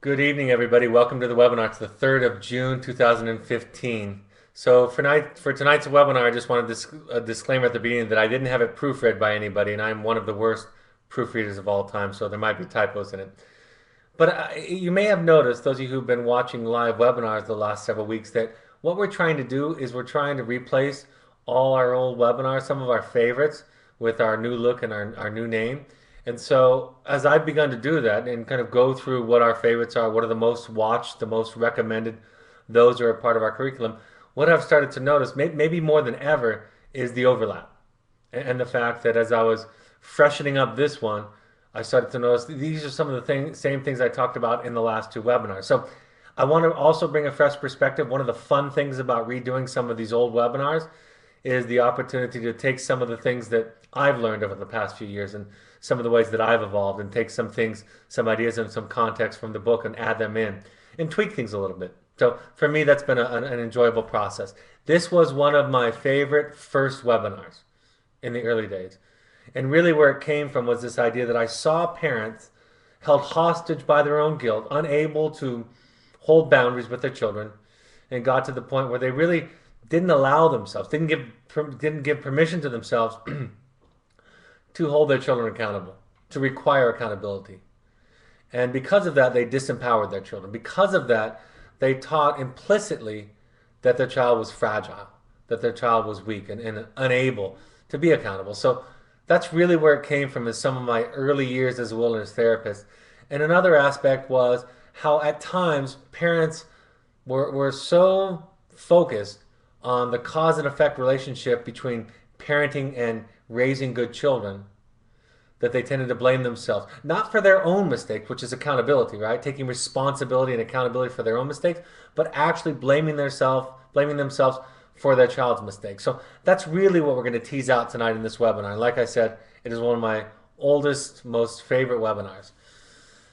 Good evening, everybody. Welcome to the webinar. It's the 3rd of June, 2015. So for tonight's webinar, I just wanted a disclaimer at the beginning that I didn't have it proofread by anybody, and I'm one of the worst proofreaders of all time, so there might be typos in it. But you may have noticed, those of you who've been watching live webinars the last several weeks, that what we're trying to do is we're trying to replace all our old webinars, some of our favorites, with our new look and our new name. And so as I've begun to do that and kind of go through what our favorites are, what are the most watched, the most recommended, those are a part of our curriculum, what I've started to notice, maybe more than ever, is the overlap. And the fact that as I was freshening up this one, I started to notice these are some of the same things I talked about in the last two webinars. So I want to also bring a fresh perspective. One of the fun things about redoing some of these old webinars is the opportunity to take some of the things that I've learned over the past few years and some of the ways that I've evolved and take some things, some ideas and some context from the book and add them in and tweak things a little bit. So for me, that's been an enjoyable process. This was one of my favorite first webinars in the early days. And really, where it came from was this idea that I saw parents held hostage by their own guilt, unable to hold boundaries with their children, and got to the point where they really didn't allow themselves, didn't give permission to themselves to hold their children accountable, to require accountability. And because of that, they disempowered their children. Because of that, they taught implicitly that their child was fragile, that their child was weak and unable to be accountable. So that's really where it came from, is some of my early years as a wilderness therapist. And another aspect was how at times parents were so focused on the cause and effect relationship between parenting and raising good children that they tended to blame themselves, not for their own mistakes, which is accountability, right? Taking responsibility and accountability for their own mistakes, but actually blaming themselves for their child's mistakes. So that's really what we're going to tease out tonight in this webinar. Like I said, it is one of my oldest, most favorite webinars.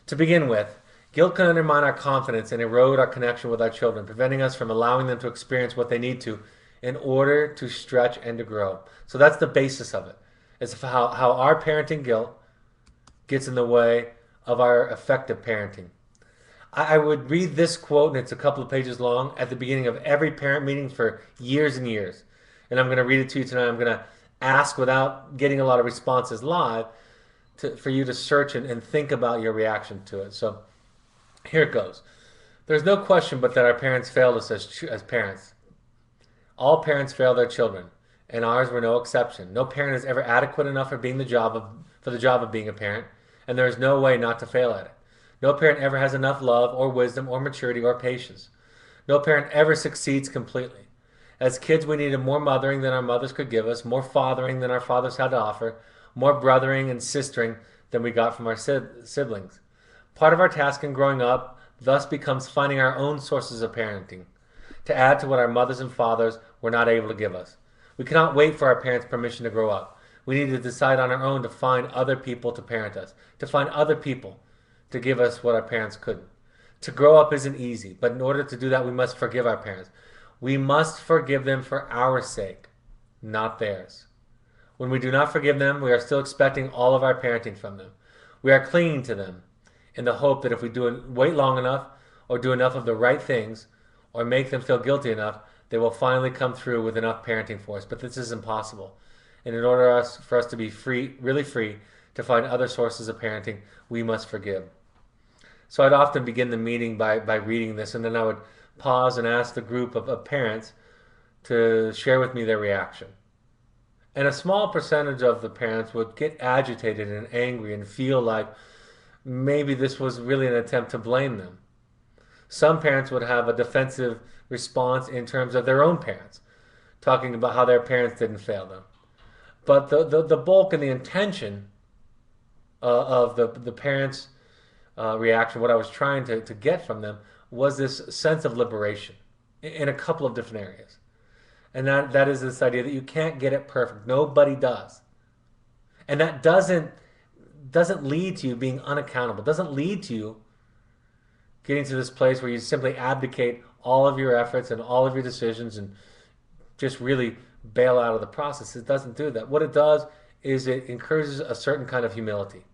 To begin with, guilt can undermine our confidence and erode our connection with our children, preventing us from allowing them to experience what they need to in order to stretch and to grow. So that's the basis of it. It's how our parenting guilt gets in the way of our effective parenting. I would read this quote, and it's a couple of pages long, at the beginning of every parent meeting for years and years. And I'm going to read it to you tonight. I'm going to ask, without getting a lot of responses live, for you to search and think about your reaction to it. So here it goes. There's no question but that our parents failed us as parents. All parents fail their children, and ours were no exception. No parent is ever adequate enough for the job of being a parent, and there is no way not to fail at it. No parent ever has enough love or wisdom or maturity or patience. No parent ever succeeds completely. As kids, we needed more mothering than our mothers could give us, more fathering than our fathers had to offer, more brothering and sistering than we got from our siblings. Part of our task in growing up thus becomes finding our own sources of parenting, to add to what our mothers and fathers were not able to give us. We cannot wait for our parents' permission to grow up. We need to decide on our own to find other people to parent us, to find other people to give us what our parents couldn't. To grow up isn't easy, but in order to do that, we must forgive our parents. We must forgive them for our sake, not theirs. When we do not forgive them, we are still expecting all of our parenting from them. We are clinging to them in the hope that if we wait long enough or do enough of the right things or make them feel guilty enough, they will finally come through with enough parenting for us. But this is impossible. And in order for us to be free, really free, to find other sources of parenting, we must forgive. So I'd often begin the meeting by reading this, and then I would pause and ask the group of parents to share with me their reaction. And a small percentage of the parents would get agitated and angry and feel like maybe this was really an attempt to blame them. Some parents would have a defensive response in terms of their own parents, talking about how their parents didn't fail them. But the bulk and the intention of the parents' reaction, what I was trying to get from them, was this sense of liberation in a couple of different areas. And that is this idea that you can't get it perfect. Nobody does. And that doesn't lead to you being unaccountable. Doesn't lead to you getting to this place where you simply abdicate all of your efforts and all of your decisions and just really bail out of the process. It doesn't do that. What it does is it encourages a certain kind of humility.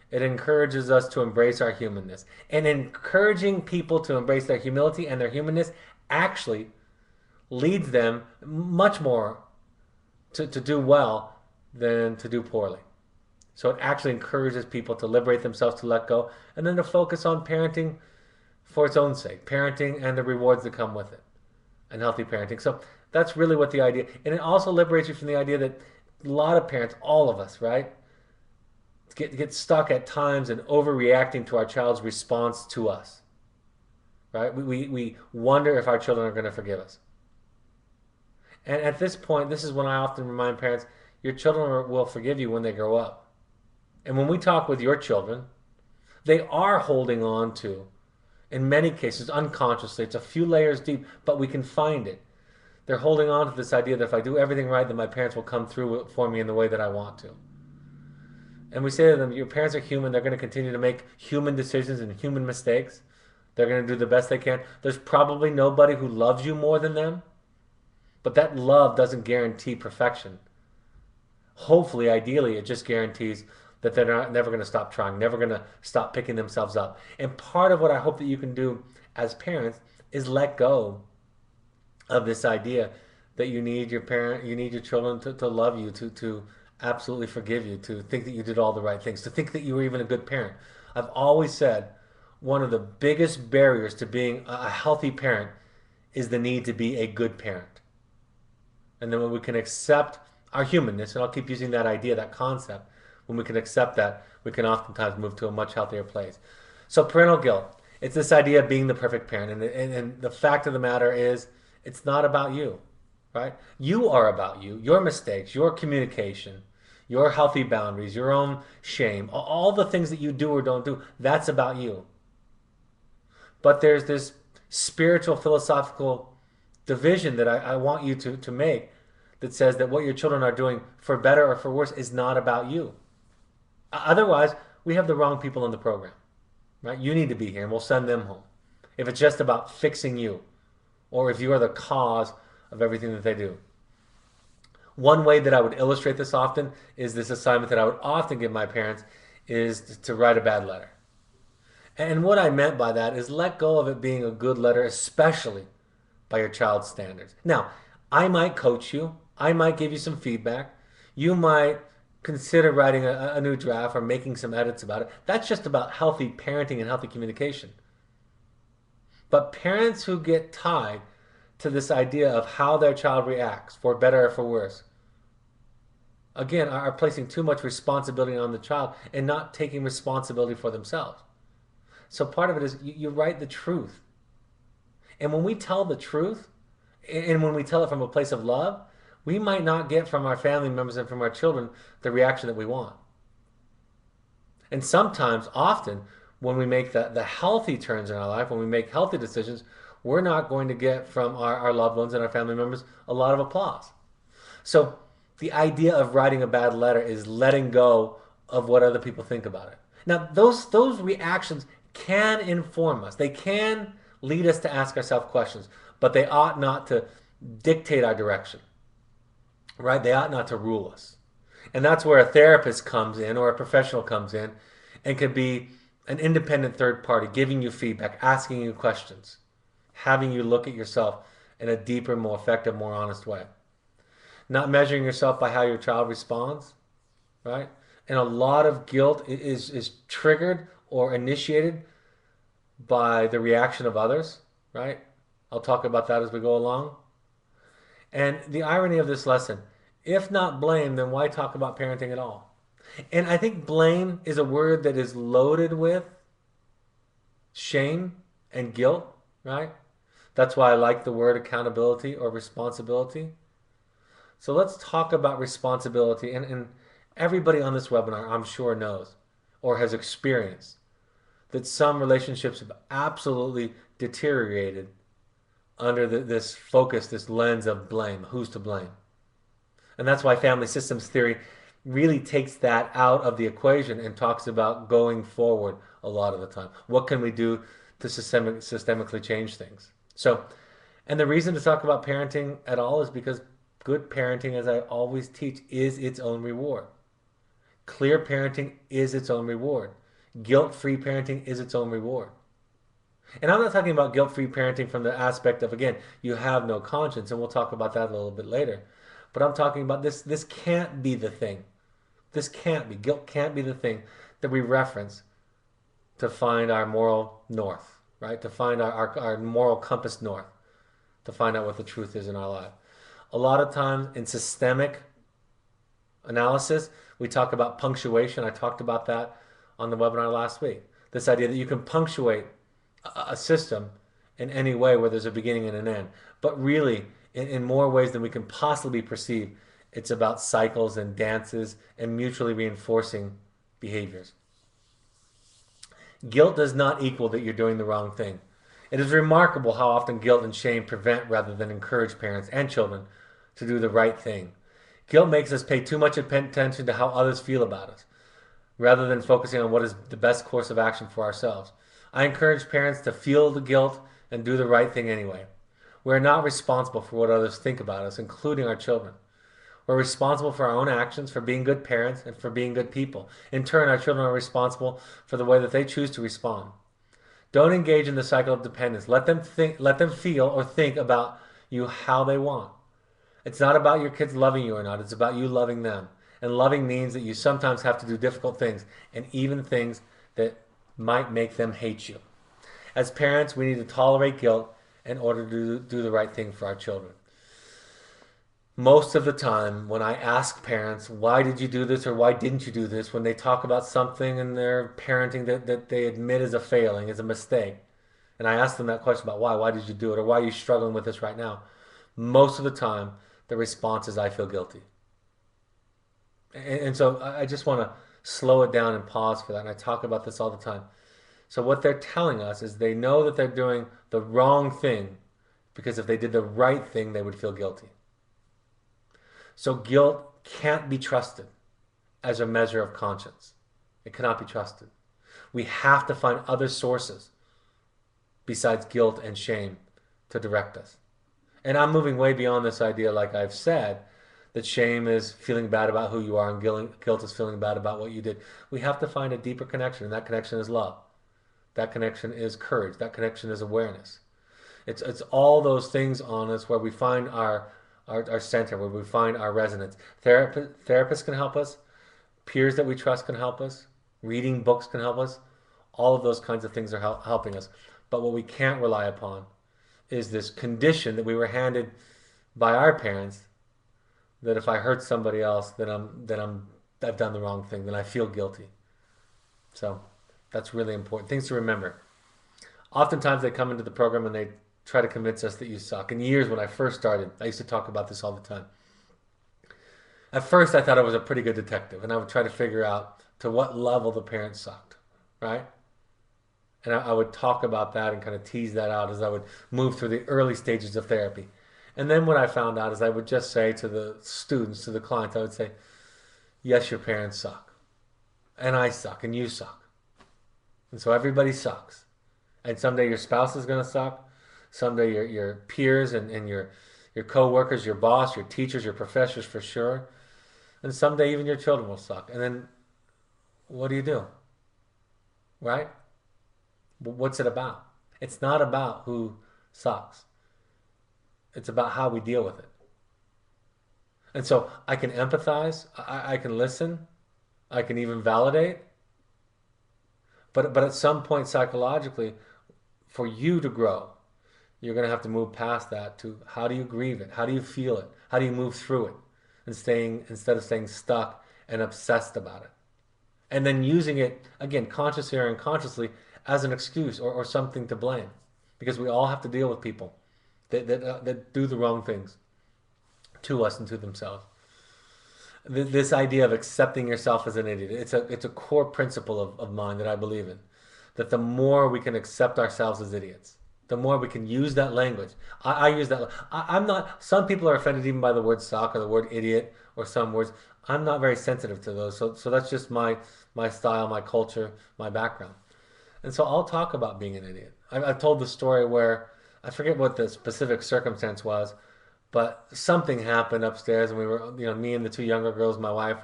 It encourages us to embrace our humanness. And encouraging people to embrace their humility and their humanness actually leads them much more to do well than to do poorly. So it actually encourages people to liberate themselves, to let go, and then to focus on parenting for its own sake, parenting and the rewards that come with it, and healthy parenting. So that's really what the idea, and it also liberates you from the idea that a lot of parents, all of us, right, get stuck at times in overreacting to our child's response to us, right? We wonder if our children are going to forgive us. And at this point, this is when I often remind parents, your children will forgive you when they grow up. And when we talk with your children, they are holding on to, in many cases, unconsciously, it's a few layers deep, but we can find it. They're holding on to this idea that if I do everything right, then my parents will come through for me in the way that I want to. And we say to them, your parents are human. They're going to continue to make human decisions and human mistakes. They're going to do the best they can. There's probably nobody who loves you more than them, but that love doesn't guarantee perfection. Hopefully, ideally, it just guarantees that they're never going to stop trying, never going to stop picking themselves up. And part of what I hope that you can do as parents is let go of this idea that you need your children to love you, to absolutely forgive you, to think that you did all the right things, to think that you were even a good parent. I've always said one of the biggest barriers to being a healthy parent is the need to be a good parent. And then when we can accept our humanness, and I'll keep using that idea, that concept, when we can accept that, we can oftentimes move to a much healthier place. So parental guilt, it's this idea of being the perfect parent. And the fact of the matter is, it's not about you, right? You are about you, your mistakes, your communication, your healthy boundaries, your own shame, all the things that you do or don't do, that's about you. But there's this spiritual, philosophical division that I want you to make that says that what your children are doing, for better or for worse, is not about you. Otherwise, we have the wrong people in the program, right? You need to be here, and we'll send them home. If it's just about fixing you, or if you are the cause of everything that they do. One way that I would illustrate this often is this assignment that I would often give my parents is to write a bad letter. And what I meant by that is let go of it being a good letter, especially by your child's standards. Now, I might coach you. I might give you some feedback. You might consider writing a new draft or making some edits about it. That's just about healthy parenting and healthy communication. But parents who get tied to this idea of how their child reacts, for better or for worse, again, are placing too much responsibility on the child and not taking responsibility for themselves. So part of it is you write the truth. And when we tell the truth, and when we tell it from a place of love, we might not get from our family members and from our children the reaction that we want. And sometimes, often, when we make the healthy turns in our life, when we make healthy decisions, we're not going to get from our loved ones and our family members a lot of applause. So the idea of writing a bad letter is letting go of what other people think about it. Now, those reactions can inform us. They can lead us to ask ourselves questions, but they ought not to dictate our direction, right? They ought not to rule us. And that's where a therapist comes in or a professional comes in and could be an independent third party giving you feedback, asking you questions, having you look at yourself in a deeper, more effective, more honest way. Not measuring yourself by how your child responds, right? And a lot of guilt is triggered or initiated by the reaction of others, right? I'll talk about that as we go along. And the irony of this lesson, if not blame, then why talk about parenting at all? And I think blame is a word that is loaded with shame and guilt, right? That's why I like the word accountability or responsibility. So let's talk about responsibility. And everybody on this webinar, I'm sure, knows or has experienced that some relationships have absolutely deteriorated under this focus, this lens of blame. Who's to blame? And that's why family systems theory really takes that out of the equation and talks about going forward a lot of the time. What can we do to systemically change things? So, and the reason to talk about parenting at all is because good parenting, as I always teach, is its own reward. Clear parenting is its own reward. Guilt-free parenting is its own reward. And I'm not talking about guilt-free parenting from the aspect of, again, you have no conscience, and we'll talk about that a little bit later. But I'm talking about this can't be the thing. This can't be. Guilt can't be the thing that we reference to find our moral north, right? To find our moral compass north, to find out what the truth is in our life. A lot of times in systemic analysis, we talk about punctuation. I talked about that on the webinar last week. This idea that you can punctuate a system in any way where there's a beginning and an end. But really, in more ways than we can possibly perceive, it's about cycles and dances and mutually reinforcing behaviors. Guilt does not equal that you're doing the wrong thing. It is remarkable how often guilt and shame prevent rather than encourage parents and children to do the right thing. Guilt makes us pay too much attention to how others feel about us, rather than focusing on what is the best course of action for ourselves. I encourage parents to feel the guilt and do the right thing anyway. We are not responsible for what others think about us, including our children. We're responsible for our own actions, for being good parents, and for being good people. In turn, our children are responsible for the way that they choose to respond. Don't engage in the cycle of dependence. Let them feel or think about you how they want. It's not about your kids loving you or not. It's about you loving them. And loving means that you sometimes have to do difficult things, and even things that might make them hate you. As parents, we need to tolerate guilt in order to do the right thing for our children. Most of the time, when I ask parents, why did you do this or why didn't you do this, when they talk about something in their parenting that they admit is a failing, is a mistake, and I ask them that question about why did you do it, or why are you struggling with this right now, most of the time, the response is, I feel guilty. And so I just want to slow it down and pause for that, and I talk about this all the time. So what they're telling us is they know that they're doing the wrong thing because if they did the right thing, they would feel guilty. So guilt can't be trusted as a measure of conscience. It cannot be trusted. We have to find other sources besides guilt and shame to direct us. And I'm moving way beyond this idea, like I've said, that shame is feeling bad about who you are and guilt is feeling bad about what you did. We have to find a deeper connection, and that connection is love. That connection is courage. That connection is awareness. It's all those things on us where we find our center, where we find our resonance. Therapists can help us. Peers that we trust can help us. Reading books can help us. All of those kinds of things are helping us. But what we can't rely upon is this condition that we were handed by our parents, that if I hurt somebody else, I've done the wrong thing, then I feel guilty. So that's really important. Things to remember. Oftentimes they come into the program and they try to convince us that you suck. In years when I first started, I used to talk about this all the time. At first, I thought I was a pretty good detective, and I would try to figure out to what level the parents sucked, right? And I would talk about that and kind of tease that out as I would move through the early stages of therapy. And then what I found out is I would just say to the students, to the clients, I would say, yes, your parents suck. And I suck, and you suck. And so everybody sucks. And someday your spouse is going to suck. Someday your peers and your co-workers, your boss, your teachers, your professors for sure. And someday even your children will suck. And then what do you do? Right? What's it about? It's not about who sucks. It's about how we deal with it. And so I can empathize. I can listen. I can even validate. But at some point psychologically, for you to grow, you're going to have to move past that to how do you grieve it? How do you feel it? How do you move through it? Instead of staying stuck and obsessed about it. And then using it, again, consciously or unconsciously, as an excuse or something to blame. Because we all have to deal with people that do the wrong things to us and to themselves. This idea of accepting yourself as an idiot, it's a core principle of mine that I believe in. That the more we can accept ourselves as idiots, the more we can use that language. I use that. I'm not, some people are offended even by the word suck or the word idiot or some words. I'm not very sensitive to those. So that's just my style, my culture, my background. And so I'll talk about being an idiot. I've told the story where, I forget what the specific circumstance was, but something happened upstairs and we were, me and the two younger girls, my wife,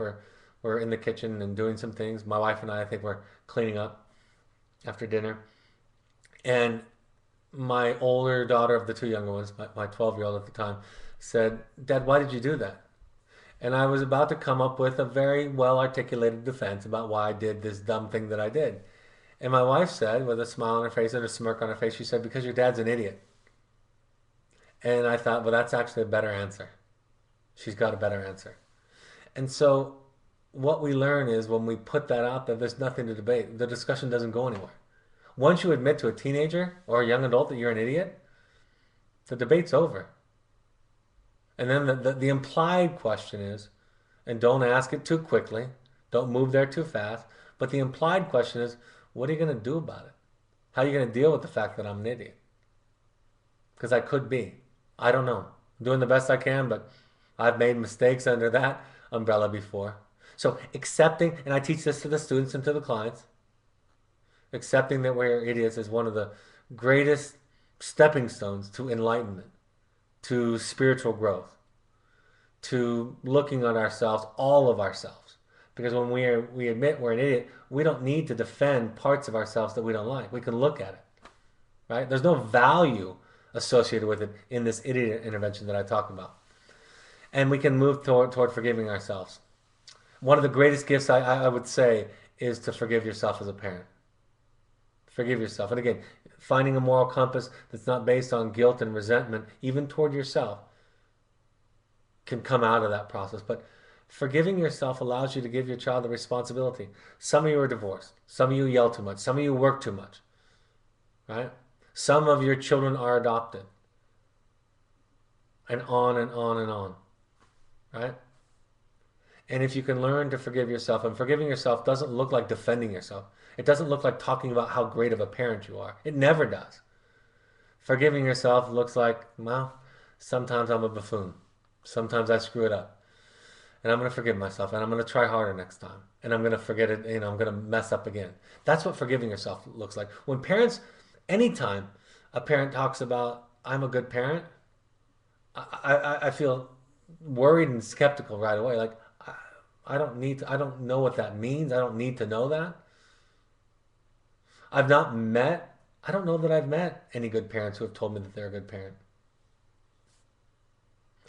were in the kitchen and doing some things. My wife and I think, were cleaning up. after dinner, and my older daughter of the two younger ones, my 12-year-old at the time, said, "Dad, why did you do that?" And I was about to come up with a very well articulated defense about why I did this dumb thing that I did. And my wife said, with a smile on her face and a smirk on her face, she said, "Because your dad's an idiot." And I thought, well, that's actually a better answer. She's got a better answer. And so what we learn is when we put that out there, there's nothing to debate. The discussion doesn't go anywhere. Once you admit to a teenager or a young adult that you're an idiot, the debate's over. And then the implied question is, and don't ask it too quickly, don't move there too fast, but the implied question is, what are you going to do about it? How are you going to deal with the fact that I'm an idiot? Because I could be. I don't know. I'm doing the best I can, but I've made mistakes under that umbrella before. So accepting, and I teach this to the students and to the clients, accepting that we're idiots is one of the greatest stepping stones to enlightenment, to spiritual growth, to looking at ourselves, all of ourselves. Because when we admit we're an idiot, we don't need to defend parts of ourselves that we don't like. We can look at it, right? There's no value associated with it in this idiot intervention that I talk about. And we can move toward forgiving ourselves. One of the greatest gifts I would say is to forgive yourself as a parent. Forgive yourself. And again, finding a moral compass that's not based on guilt and resentment, even toward yourself, can come out of that process. But forgiving yourself allows you to give your child the responsibility. Some of you are divorced. Some of you yell too much. Some of you work too much. Right? Some of your children are adopted. And on and on and on. Right? And if you can learn to forgive yourself, and forgiving yourself doesn't look like defending yourself. It doesn't look like talking about how great of a parent you are. It never does. Forgiving yourself looks like, well, sometimes I'm a buffoon. Sometimes I screw it up. And I'm going to forgive myself, and I'm going to try harder next time. And I'm going to forget it, I'm going to mess up again. That's what forgiving yourself looks like. When parents, anytime a parent talks about, I'm a good parent, I feel worried and skeptical right away. Like, I don't need to, I don't know what that means. I don't need to know that. I've not met, I don't know that I've met any good parents who have told me that they're a good parent.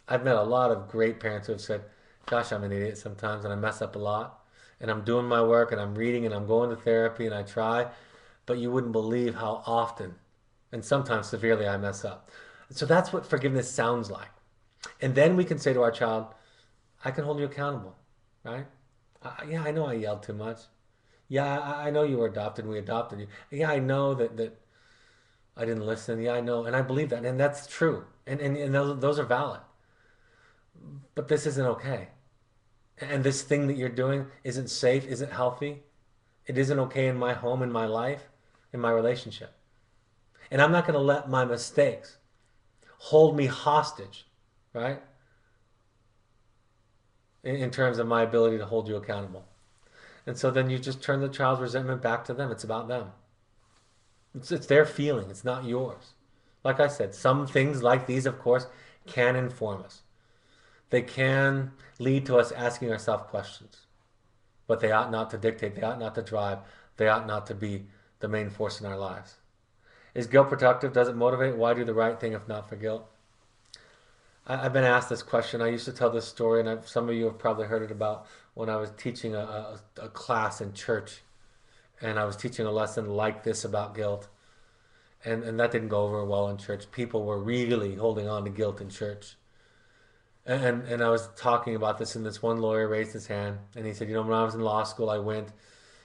I've met a lot of great parents who have said, gosh, I'm an idiot sometimes and I mess up a lot. And I'm doing my work and I'm reading and I'm going to therapy and I try, but you wouldn't believe how often and sometimes severely I mess up. So that's what forgiveness sounds like. And then we can say to our child, I can hold you accountable, right? Yeah, I know I yelled too much. Yeah, I know you were adopted and we adopted you. Yeah, I know that I didn't listen. Yeah, I know. And I believe that. And that's true. And those are valid. But this isn't okay. And this thing that you're doing isn't safe, isn't healthy. It isn't okay in my home, in my life, in my relationship. And I'm not going to let my mistakes hold me hostage, right? In terms of my ability to hold you accountable. And so then you just turn the child's resentment back to them. It's about them. It's their feeling. It's not yours. Like I said, some things like these, of course, can inform us. They can lead to us asking ourselves questions, but they ought not to dictate. They ought not to drive. They ought not to be the main force in our lives. Is guilt productive? Does it motivate? Why do the right thing if not for guilt? I've been asked this question. I used to tell this story, and some of you have probably heard it about when I was teaching a class in church, and I was teaching a lesson like this about guilt, and that didn't go over well in church. People were really holding on to guilt in church. And I was talking about this, and this one lawyer raised his hand, and he said, when I was in law school, I went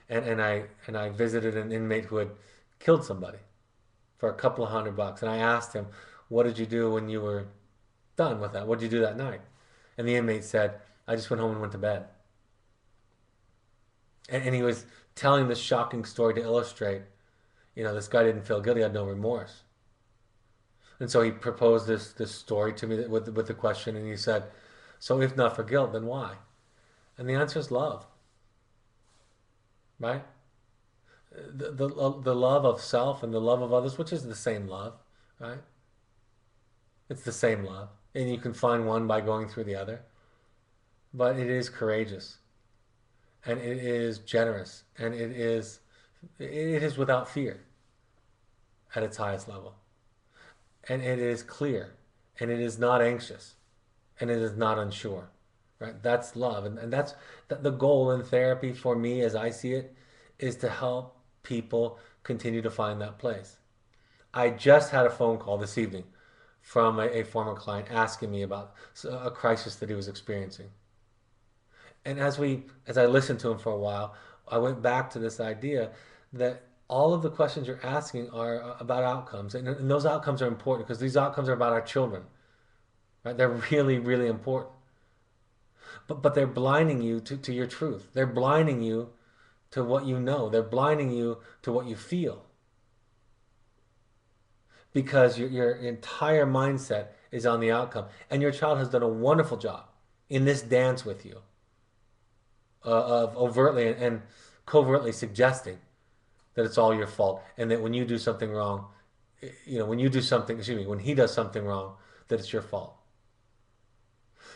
and I visited an inmate who had killed somebody for a couple of $100, and I asked him, what did you do when you were done with that? What did you do that night? And the inmate said, I just went home and went to bed. And he was telling this shocking story to illustrate, this guy didn't feel guilty, he had no remorse. And so he proposed this story to me with the question, and he said, so if not for guilt, then why? And the answer is love, right? The love of self and the love of others, which is the same love, right? It's the same love. And you can find one by going through the other. But it is courageous, and it is generous, and it is It is without fear at its highest level. And it is clear. And it is not anxious. And it is not unsure. Right? That's love. And that's the goal in therapy for me, as I see it, is to help people continue to find that place. I just had a phone call this evening from a former client asking me about a crisis that he was experiencing. And as I listened to him for a while, I went back to this idea that all of the questions you're asking are about outcomes, and those outcomes are important because these outcomes are about our children, right? They're really, really important. But they're blinding you to your truth. They're blinding you to what you know. They're blinding you to what you feel because your entire mindset is on the outcome. And your child has done a wonderful job in this dance with you of overtly and covertly suggesting that it's all your fault and that when you do something wrong, when you do something, excuse me, when he does something wrong, that it's your fault.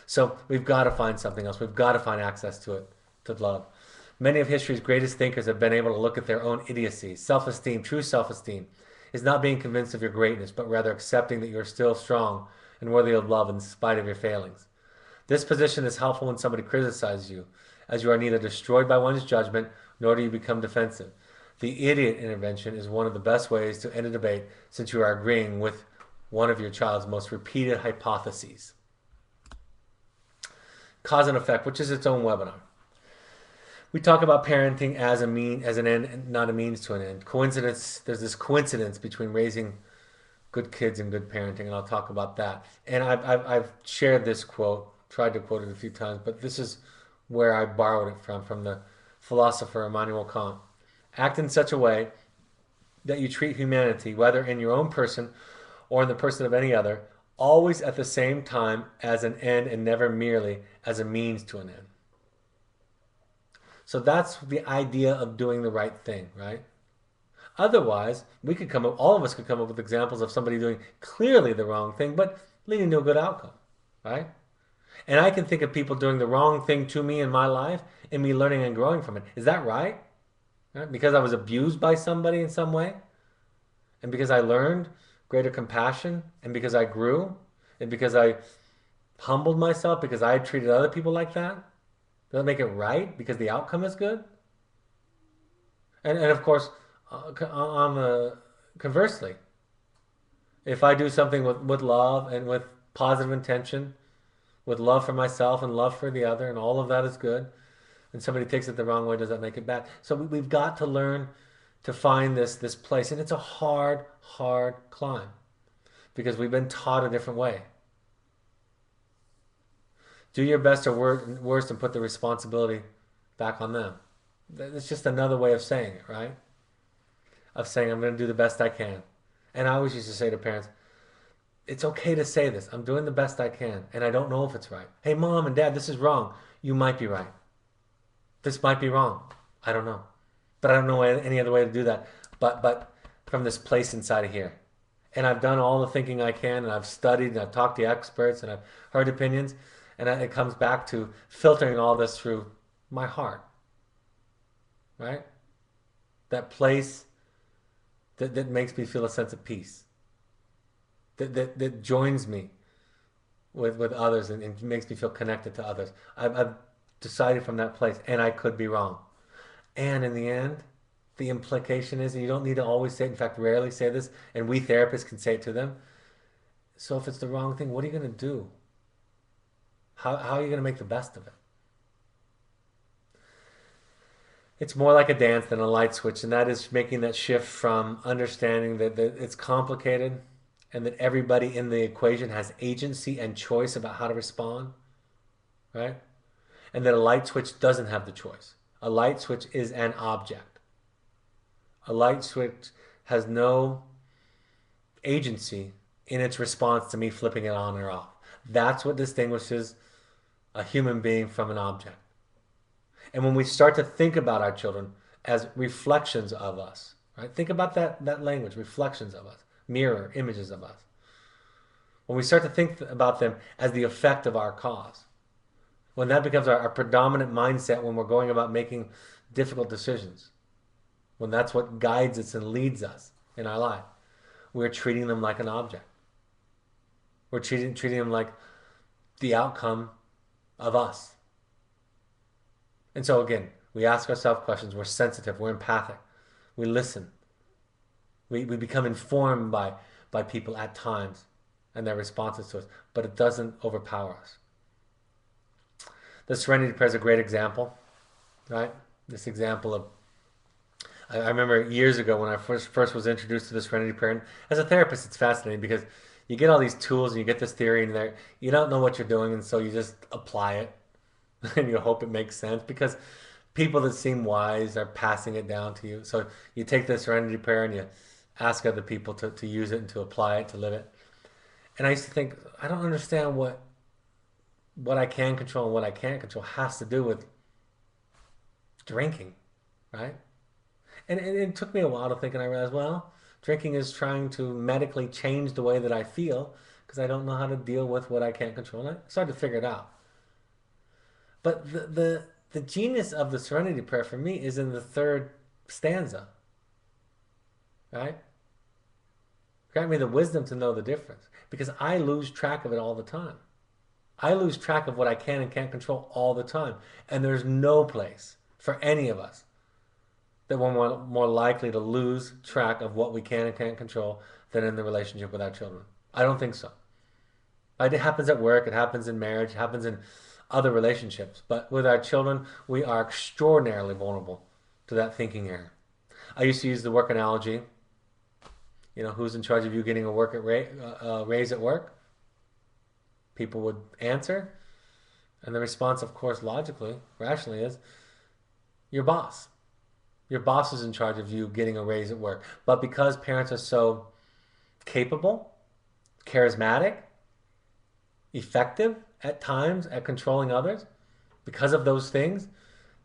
So we've got to find something else. We've got to find access to it, to love. Many of history's greatest thinkers have been able to look at their own idiocy. Self-esteem, true self-esteem, is not being convinced of your greatness, but rather accepting that you're still strong and worthy of love in spite of your failings. This position is helpful when somebody criticizes you, as you are neither destroyed by one's judgment nor do you become defensive. The idiot intervention is one of the best ways to end a debate since you are agreeing with one of your child's most repeated hypotheses. Cause and effect, which is its own webinar. We talk about parenting as an end, not a means to an end. Coincidence. There's this coincidence between raising good kids and good parenting, and I'll talk about that. And I've shared this quote, tried to quote it a few times, but this is where I borrowed it from the philosopher Immanuel Kant. Act in such a way that you treat humanity, whether in your own person or in the person of any other, always at the same time as an end and never merely as a means to an end. So that's the idea of doing the right thing, right? Otherwise, all of us could come up with examples of somebody doing clearly the wrong thing, but leading to a good outcome, right? And I can think of people doing the wrong thing to me in my life and me learning and growing from it. Is that right? Right? Because I was abused by somebody in some way, and because I learned greater compassion, and because I grew, and because I humbled myself, because I treated other people like that, does that make it right because the outcome is good? And of course, on the conversely, if I do something with love and with positive intention, with love for myself and love for the other, and all of that is good, and somebody takes it the wrong way, does that make it bad? So we've got to learn to find this place, and it's a hard, hard climb because we've been taught a different way. Do your best or worst and put the responsibility back on them. It's just another way of saying it, right? Of saying I'm going to do the best I can. And I always used to say to parents, it's okay to say this. I'm doing the best I can, and I don't know if it's right. Hey, mom and dad, this is wrong. You might be right. This might be wrong. I don't know. But I don't know any other way to do that. But from this place inside of here. And I've done all the thinking I can, and I've studied, and I've talked to experts, and I've heard opinions, and it comes back to filtering all this through my heart, right? That place that makes me feel a sense of peace, that joins me with others and makes me feel connected to others. I've decided from that place, and I could be wrong. And in the end, the implication is, and you don't need to always say it, in fact, rarely say this, and we therapists can say it to them. So if it's the wrong thing, what are you going to do? How are you going to make the best of it? It's more like a dance than a light switch, and that is making that shift from understanding that it's complicated and that everybody in the equation has agency and choice about how to respond, right? And that a light switch doesn't have the choice. A light switch is an object. A light switch has no agency in its response to me flipping it on or off. That's what distinguishes a human being from an object. And when we start to think about our children as reflections of us, right? Think about that language, reflections of us, mirror images of us. When we start to think about them as the effect of our cause, when that becomes our predominant mindset when we're going about making difficult decisions, when that's what guides us and leads us in our life, we're treating them like an object. We're treating them like the outcome of us. And so again, we ask ourselves questions. We're sensitive. We're empathic. We listen. We become informed by people at times and their responses to us, but it doesn't overpower us. The Serenity Prayer is a great example, right? This example of, I remember years ago when I first was introduced to the Serenity Prayer, and as a therapist, it's fascinating because you get all these tools and you get this theory, and you don't know what you're doing, and so you just apply it, and you hope it makes sense because people that seem wise are passing it down to you. So you take the Serenity Prayer and you ask other people to use it and to apply it, to live it. And I used to think, I don't understand what I can control and what I can't control has to do with drinking, right? And it took me a while to think, and I realized, well, drinking is trying to medically change the way that I feel because I don't know how to deal with what I can't control. And I started to figure it out. But the genius of the Serenity Prayer for me is in the third stanza, right? Grant me the wisdom to know the difference because I lose track of it all the time. I lose track of what I can and can't control all the time. And there's no place for any of us that we're more likely to lose track of what we can and can't control than in the relationship with our children. I don't think so. It happens at work, it happens in marriage, it happens in other relationships. But with our children, we are extraordinarily vulnerable to that thinking error. I used to use the work analogy. You know, who's in charge of you getting a raise at work? People would answer. And the response, of course, logically, rationally, is your boss. Your boss is in charge of you getting a raise at work. But because parents are so capable, charismatic, effective at times at controlling others, because of those things,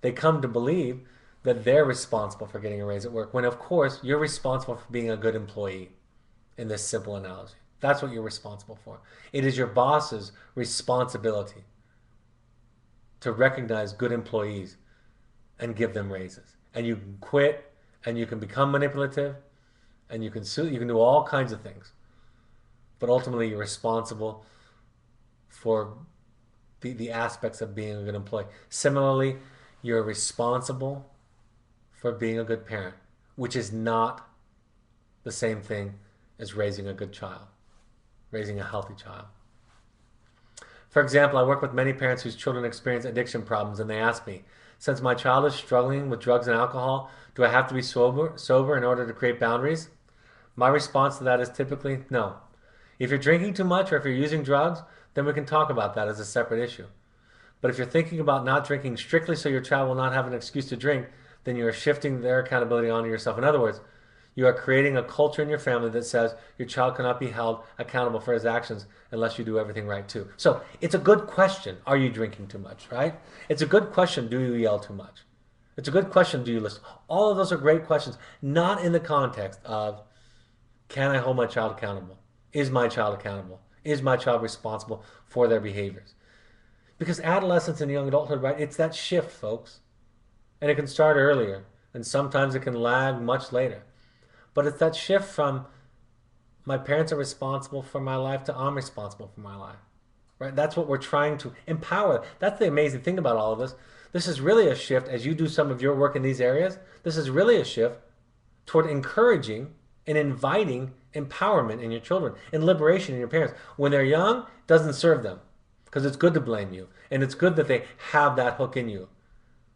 they come to believe that they're responsible for getting a raise at work, when of course you're responsible for being a good employee in this simple analogy. That's what you're responsible for. It is your boss's responsibility to recognize good employees and give them raises. And you can quit and you can become manipulative and you can do all kinds of things. But ultimately you're responsible for the aspects of being a good employee. Similarly, you're responsible for being a good parent, which is not the same thing as raising a good child, raising a healthy child. For example, I work with many parents whose children experience addiction problems, and they ask me, since my child is struggling with drugs and alcohol, do I have to be sober in order to create boundaries? My response to that is typically no. If you're drinking too much or if you're using drugs, then we can talk about that as a separate issue. But if you're thinking about not drinking strictly so your child will not have an excuse to drink, then you are shifting their accountability onto yourself. In other words, you are creating a culture in your family that says your child cannot be held accountable for his actions unless you do everything right too. So it's a good question. Are you drinking too much, right? It's a good question. Do you yell too much? It's a good question. Do you listen? All of those are great questions, not in the context of can I hold my child accountable? Is my child accountable? Is my child responsible for their behaviors? Because adolescence and young adulthood, right? It's that shift, folks. And it can start earlier, and sometimes it can lag much later. But it's that shift from my parents are responsible for my life to I'm responsible for my life. Right? That's what we're trying to empower. That's the amazing thing about all of this. This is really a shift as you do some of your work in these areas. This is really a shift toward encouraging and inviting empowerment in your children and liberation in your parents. When they're young, it doesn't serve them because it's good to blame you. And it's good that they have that hook in you.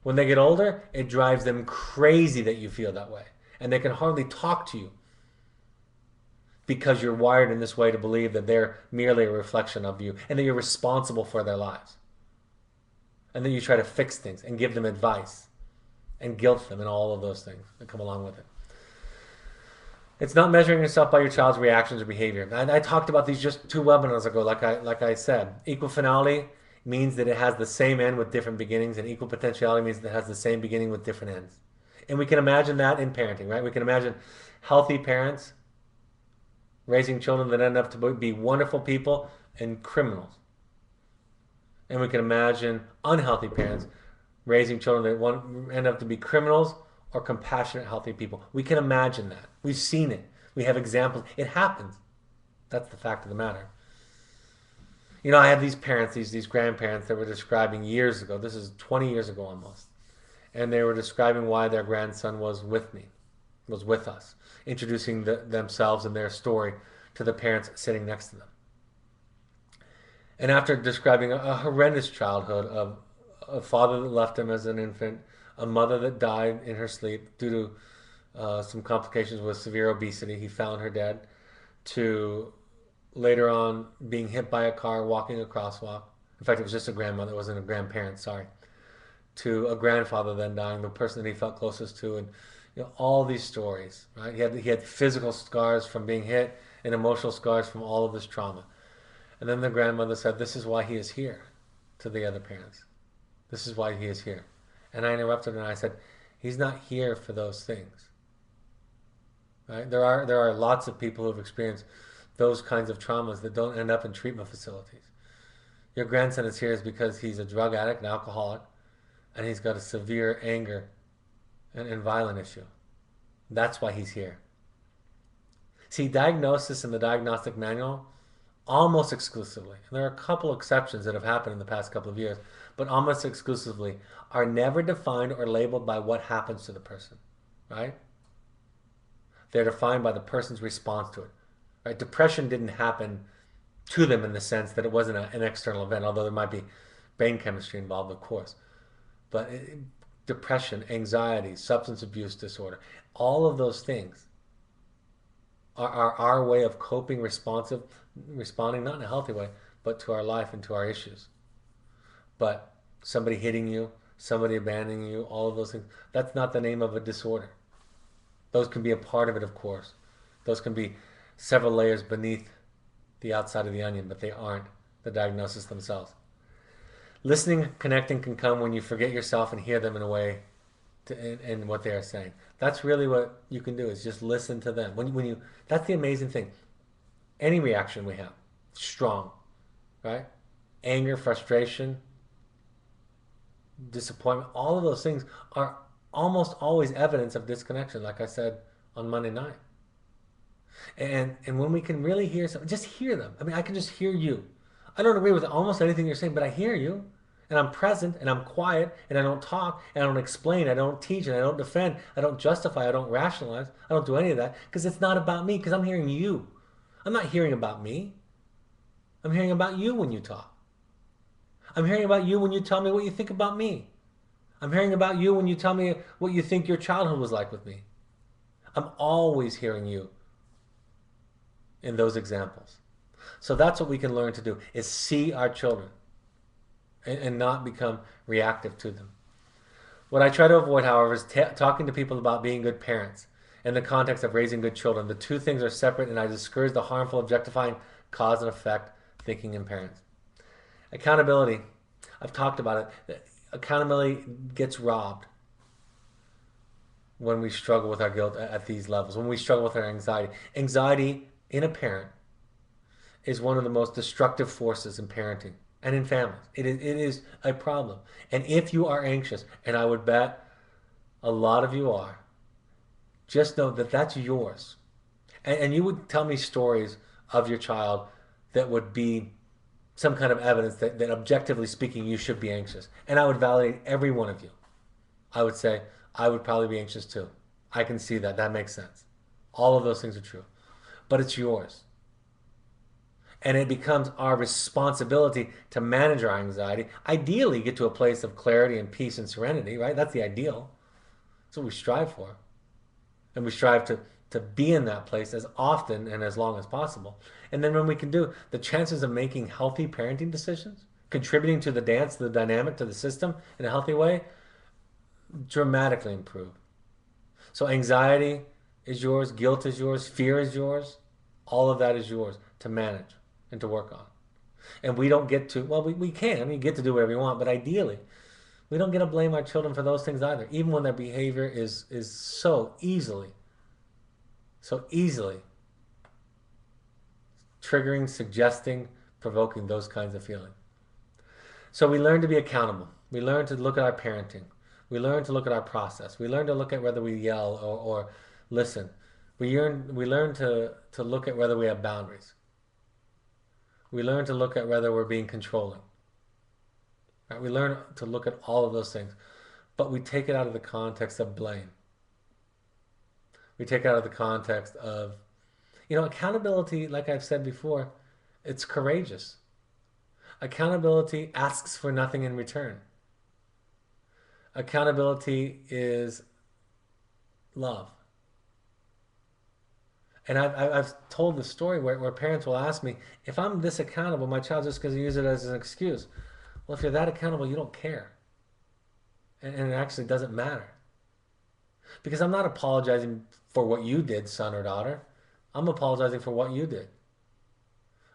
When they get older, it drives them crazy that you feel that way. And they can hardly talk to you because you're wired in this way to believe that they're merely a reflection of you and that you're responsible for their lives. And then you try to fix things and give them advice and guilt them and all of those things that come along with it. It's not measuring yourself by your child's reactions or behavior. I talked about these just 2 webinars ago, like I said. Equal finality means that it has the same end with different beginnings, and equal potentiality means that it has the same beginning with different ends. And we can imagine that in parenting, right? We can imagine healthy parents raising children that end up to be wonderful people and criminals. And we can imagine unhealthy parents raising children that end up to be criminals or compassionate, healthy people. We can imagine that. We've seen it. We have examples. It happens. That's the fact of the matter. You know, I have these parents, these grandparents that were describing years ago. This is 20 years ago almost, and they were describing why their grandson was with me, was with us, introducing themselves and their story to the parents sitting next to them. And after describing a horrendous childhood of a father that left him as an infant, a mother that died in her sleep due to some complications with severe obesity, he found her dead, to later on being hit by a car walking a crosswalk. In fact, it was just a grandmother, it wasn't a grandparent, sorry. To a grandfather then dying, the person that he felt closest to, and all these stories, right? He had physical scars from being hit and emotional scars from all of this trauma. And then the grandmother said, "This is why he is here," to the other parents. "This is why he is here." And I interrupted and I said, "He's not here for those things." Right? There are lots of people who've experienced those kinds of traumas that don't end up in treatment facilities. Your grandson is here is because he's a drug addict, an alcoholic, and he's got a severe anger and violent issue. That's why he's here. See, diagnosis in the diagnostic manual, almost exclusively, and there are a couple exceptions that have happened in the past couple of years, but almost exclusively are never defined or labeled by what happens to the person, right? They're defined by the person's response to it. Right? Depression didn't happen to them in the sense that it wasn't an external event, although there might be brain chemistry involved, of course. But depression, anxiety, substance abuse disorder, all of those things are our way of coping, responding not in a healthy way, but to our life and to our issues. But somebody hitting you, somebody abandoning you, all of those things, that's not the name of a disorder. Those can be a part of it, of course. Those can be several layers beneath the outside of the onion, but they aren't the diagnosis themselves. Listening, connecting can come when you forget yourself and hear them in a way in what they are saying. That's really what you can do, is just listen to them. That's the amazing thing. Any reaction we have, strong, right? Anger, frustration, disappointment, all of those things are almost always evidence of disconnection, like I said on Monday night. And when we can really hear something, just hear them. I mean, I can just hear you. I don't agree with almost anything you're saying, but I hear you. And I'm present and I'm quiet and I don't talk and I don't explain, I don't teach and I don't defend, I don't justify, I don't rationalize, I don't do any of that because it's not about me, because I'm hearing you. I'm not hearing about me. I'm hearing about you when you talk. I'm hearing about you when you tell me what you think about me. I'm hearing about you when you tell me what you think your childhood was like with me. I'm always hearing you in those examples. So that's what we can learn to do, is see our children and not become reactive to them. What I try to avoid, however, is talking to people about being good parents in the context of raising good children. The two things are separate, and I discourage the harmful, objectifying cause and effect thinking in parents. Accountability. I've talked about it. Accountability gets robbed when we struggle with our guilt at these levels, when we struggle with our anxiety. Anxiety in a parent is one of the most destructive forces in parenting and in families. It is a problem. And if you are anxious, and I would bet a lot of you are, just know that that's yours. And you would tell me stories of your child that would be some kind of evidence that objectively speaking, you should be anxious. And I would validate every one of you. I would say, I would probably be anxious too. I can see that. That makes sense. All of those things are true. But it's yours. And it becomes our responsibility to manage our anxiety. Ideally, get to a place of clarity and peace and serenity, right? That's the ideal. That's what we strive for. And we strive to be in that place as often and as long as possible. And then when we can do, the chances of making healthy parenting decisions, contributing to the dance, to the dynamic, to the system in a healthy way, dramatically improve. So anxiety is yours, guilt is yours, fear is yours. All of that is yours to manage and to work on. And we don't get to, well, we can. I mean, you get to do whatever you want, but ideally, we don't get to blame our children for those things either, even when their behavior is so easily triggering, suggesting, provoking those kinds of feelings. So we learn to be accountable. We learn to look at our parenting. We learn to look at our process. We learn to look at whether we yell or listen. We learn to look at whether we have boundaries. We learn to look at whether we're being controlling. Right? We learn to look at all of those things, but we take it out of the context of blame. We take it out of the context of, accountability, like I've said before, it's courageous. Accountability asks for nothing in return. Accountability is love. And I've told the story where parents will ask me, if I'm this accountable, my child's just going to use it as an excuse. Well, if you're that accountable, you don't care. And it actually doesn't matter. Because I'm not apologizing for what you did, son or daughter. I'm apologizing for what you did.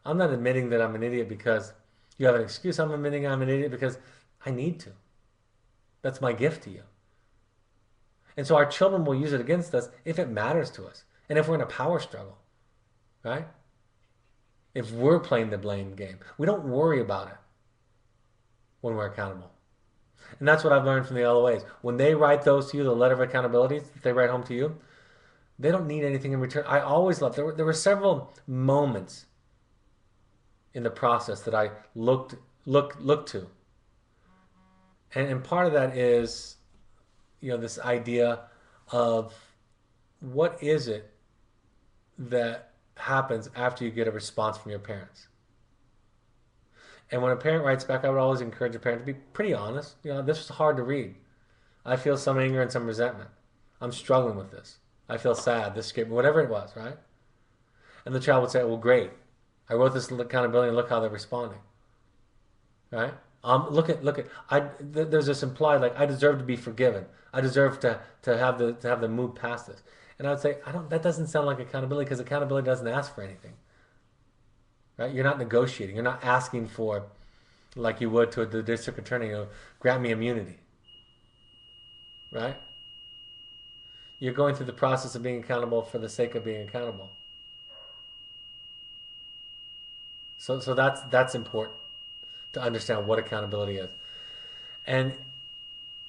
I'm not admitting that I'm an idiot because you have an excuse. I'm admitting I'm an idiot because I need to. That's my gift to you. And so our children will use it against us if it matters to us. And if we're in a power struggle, right? If we're playing the blame game, we don't worry about it when we're accountable. And that's what I've learned from the LOAs. When they write those to you, the letter of accountability that they write home to you, they don't need anything in return. I always loved, there were several moments in the process that I looked to. And part of that is, this idea of what is it that happens after you get a response from your parents. And when a parent writes back, I would always encourage a parent to be pretty honest. This was hard to read. I feel some anger and some resentment. I'm struggling with this. I feel sad, this scared me, whatever it was, right? And the child would say, well, great. I wrote this accountability and look how they're responding, right? Look at, there's this implied, like, I deserve to be forgiven. I deserve to have the move past this. And I would say, that doesn't sound like accountability because accountability doesn't ask for anything, right? You're not negotiating. You're not asking for, like you would to the district attorney, grant me immunity, right? You're going through the process of being accountable for the sake of being accountable. So that's important to understand what accountability is. And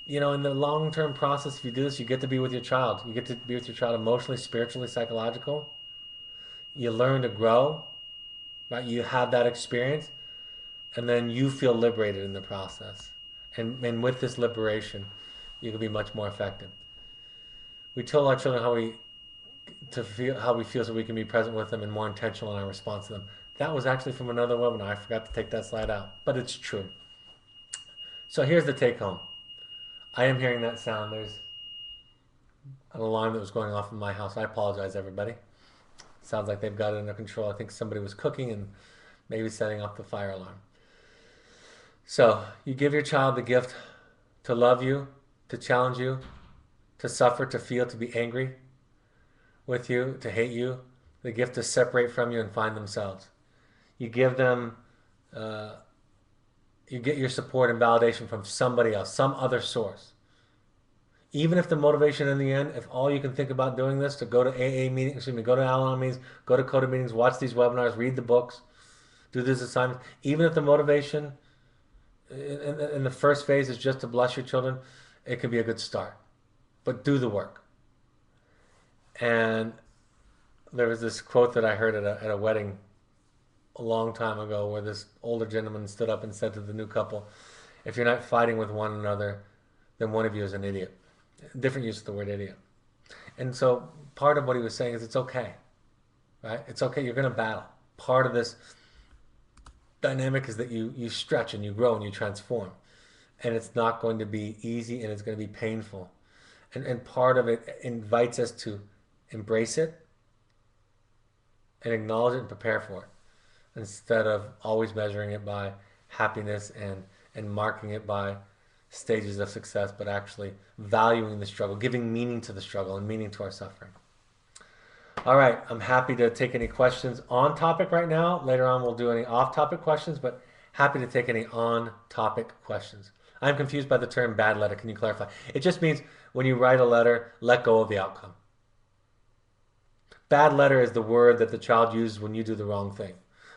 in the long-term process, if you do this, you get to be with your child. You get to be with your child emotionally, spiritually, psychological. You learn to grow, right? You have that experience, and then you feel liberated in the process. And with this liberation, you can be much more effective. We tell our children how we feel so we can be present with them and more intentional in our response to them. That was actually from another webinar. I forgot to take that slide out, but it's true. So here's the take home. I am hearing that sound. There's an alarm that was going off in my house. I apologize, everybody. Sounds like they've got it under control. I think somebody was cooking and maybe setting off the fire alarm. So you give your child the gift to love you, to challenge you, to suffer, to feel, to be angry with you, to hate you, the gift to separate from you and find themselves. You give them, you get your support and validation from somebody else, some other source. Even if the motivation in the end, if all you can think about doing this, to go to AA meetings, go to Al-Anon meetings, go to CODA meetings, watch these webinars, read the books, do these assignments, even if the motivation in the first phase is just to bless your children, it could be a good start. But do the work. And there was this quote that I heard at a wedding a long time ago where this older gentleman stood up and said to the new couple, if you're not fighting with one another, then one of you is an idiot. Different use of the word idiot. And so part of what he was saying is it's okay, right? It's okay. You're going to battle. Part of this dynamic is that you stretch and you grow and you transform. And it's not going to be easy and it's going to be painful. And part of it invites us to embrace it and acknowledge it and prepare for it, instead of always measuring it by happiness and marking it by stages of success, but actually valuing the struggle, giving meaning to the struggle and meaning to our suffering. All right, I'm happy to take any questions on topic right now. Later on, we'll do any off-topic questions, but happy to take any on-topic questions. I'm confused by the term bad letter. Can you clarify? It just means when you write a letter, let go of the outcome. Bad letter is the word that the child uses when you do the wrong thing.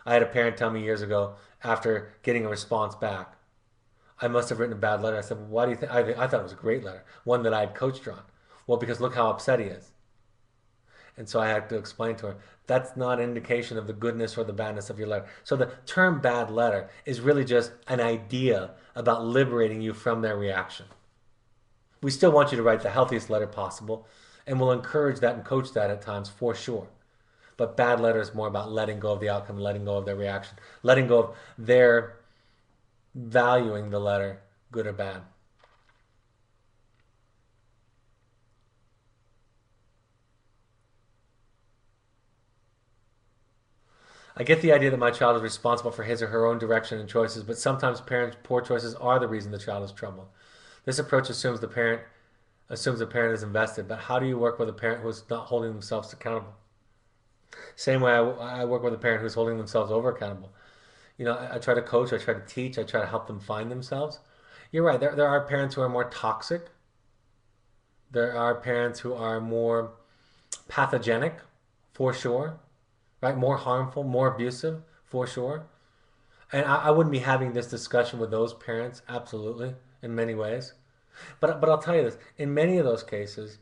I had a parent tell me years ago, after getting a response back, I must have written a bad letter. I said, well, why do you think? I thought it was a great letter, one that I had coached her on. Well, because look how upset he is. And so I had to explain to her that's not an indication of the goodness or the badness of your letter. So the term bad letter is really just an idea about liberating you from their reaction. We still want you to write the healthiest letter possible, and we'll encourage that and coach that at times for sure. But bad letter is more about letting go of the outcome, letting go of their reaction, letting go of their valuing the letter, good or bad. I get the idea that my child is responsible for his or her own direction and choices, but sometimes parents' poor choices are the reason the child is troubled. This approach assumes the parent is invested, but how do you work with a parent who is not holding themselves accountable? Same way I work with a parent who's holding themselves over accountable. I try to coach, I try to teach, I try to help them find themselves. You're right. There are parents who are more toxic. There are parents who are more pathogenic, for sure, right? More harmful, more abusive, for sure. And I wouldn't be having this discussion with those parents, absolutely, in many ways. But I'll tell you this: in many of those cases,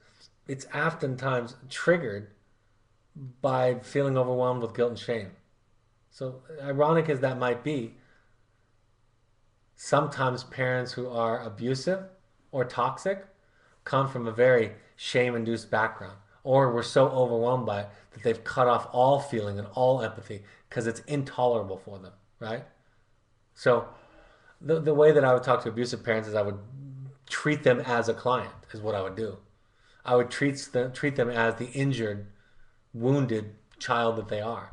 it's oftentimes triggered by feeling overwhelmed with guilt and shame. So ironic as that might be, sometimes parents who are abusive or toxic come from a very shame-induced background, or were so overwhelmed by it that they've cut off all feeling and all empathy because it's intolerable for them, right? So the way that I would talk to abusive parents is I would treat them as a client, is what I would do. I would treat them as the injured, wounded child that they are.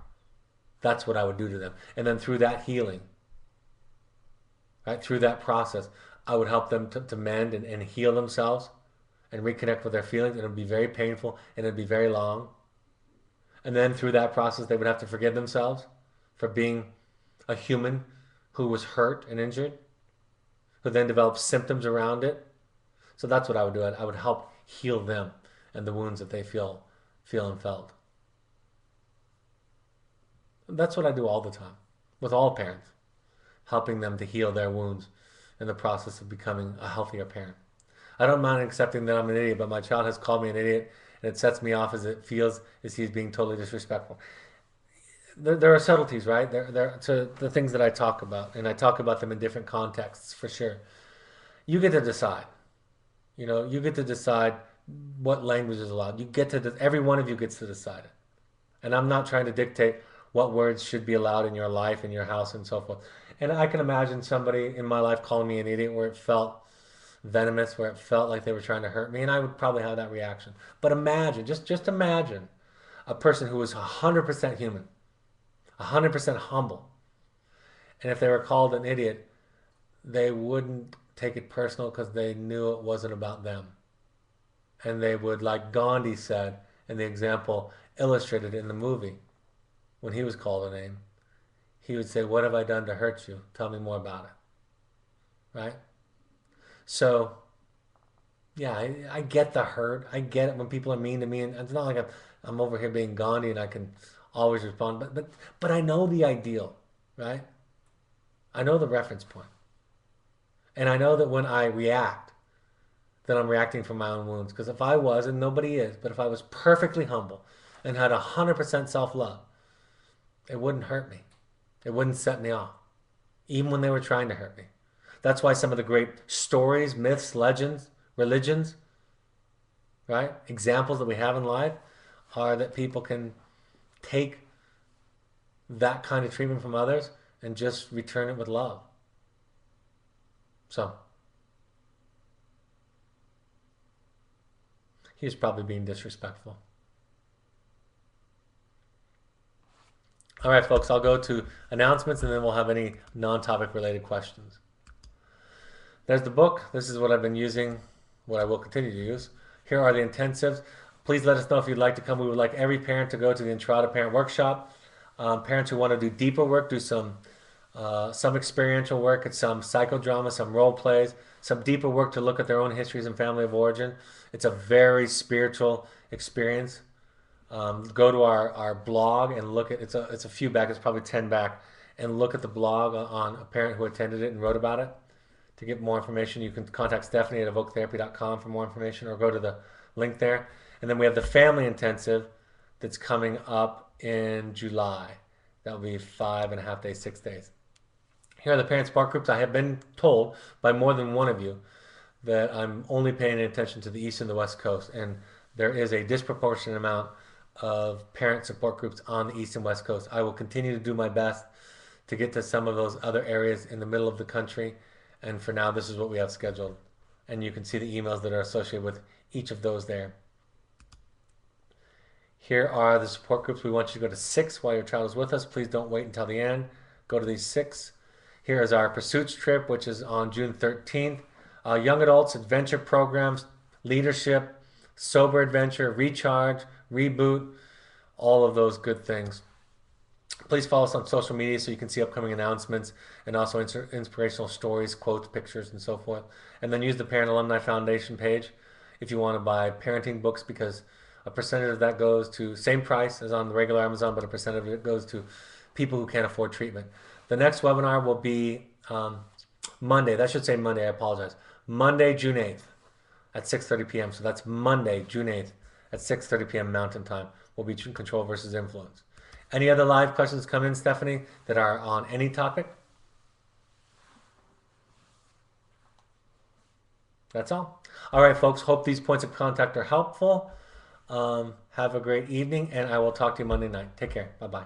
That's what I would do to them. And then through that healing, right, through that process, I would help them to mend and heal themselves and reconnect with their feelings. And it would be very painful and it would be very long. And then through that process, they would have to forgive themselves for being a human who was hurt and injured, who then developed symptoms around it. So that's what I would do. I would help heal them and the wounds that they feel and felt. That's what I do all the time with all parents, helping them to heal their wounds in the process of becoming a healthier parent. I don't mind accepting that I'm an idiot, but my child has called me an idiot, and it sets me off as it feels as he's being totally disrespectful. There are subtleties, right? There to the things that I talk about, and I talk about them in different contexts for sure. You get to decide. You get to decide what language is allowed. Every one of you gets to decide it. And I'm not trying to dictate what words should be allowed in your life, in your house, and so forth. And I can imagine somebody in my life calling me an idiot where it felt venomous, where it felt like they were trying to hurt me, and I would probably have that reaction. But imagine, just imagine a person who was 100% human, 100% humble. And if they were called an idiot, they wouldn't take it personal because they knew it wasn't about them. And they would, like Gandhi said in the example illustrated in the movie, when he was called a name, he would say, "What have I done to hurt you? Tell me more about it." Right? So, yeah, I get the hurt. I get it when people are mean to me. And it's not like I'm over here being Gandhi and I can always respond. But I know the ideal, right? I know the reference point. And I know that when I react, that I'm reacting from my own wounds. Because if I was, and nobody is, but if I was perfectly humble and had 100% self-love, it wouldn't hurt me. It wouldn't set me off, even when they were trying to hurt me. That's why some of the great stories, myths, legends, religions, right? Examples that we have in life are that people can take that kind of treatment from others and just return it with love. So, he was probably being disrespectful. All right, folks, I'll go to announcements and then we'll have any non-topic related questions. There's the book. This is what I've been using, what I will continue to use. Here are the intensives. Please let us know if you'd like to come. We would like every parent to go to the Entrada Parent Workshop. Parents who want to do deeper work, do some experiential work, it's some psychodrama, some role plays, some deeper work to look at their own histories and family of origin. It's a very spiritual experience. Go to our blog and look at it's a few back, it's probably 10 back, and look at the blog on a parent who attended it and wrote about it. To get more information, you can contact Stephanie at evoketherapy.com for more information, or go to the link there. And then we have the family intensive that's coming up in July. That'll be 5.5 days, 6 days. Here are the parent support groups. I have been told by more than one of you that I'm only paying attention to the East and the West Coast, and there is a disproportionate amount of parent support groups on the East and West Coast. I will continue to do my best to get to some of those other areas in the middle of the country, and for now, this is what we have scheduled. And you can see the emails that are associated with each of those there. Here are the support groups. We want you to go to 6 while your child is with us. Please don't wait until the end. Go to these 6. Here is our Pursuits trip, which is on June 13th. Young adults, adventure programs, leadership, sober adventure, recharge, reboot, all of those good things. Please follow us on social media so you can see upcoming announcements and also inspirational stories, quotes, pictures, and so forth. And then use the Parent Alumni Foundation page if you want to buy parenting books, because a percentage of that goes to, same price as on the regular Amazon, but a percentage of it goes to people who can't afford treatment. The next webinar will be Monday. That should say Monday. I apologize. Monday, June 8th at 6:30 p.m. So that's Monday, June 8th at 6:30 p.m. Mountain Time. Will be Control versus Influence. Any other live questions come in, Stephanie, that are on any topic? That's all. All right, folks. Hope these points of contact are helpful. Have a great evening, and I will talk to you Monday night. Take care. Bye-bye.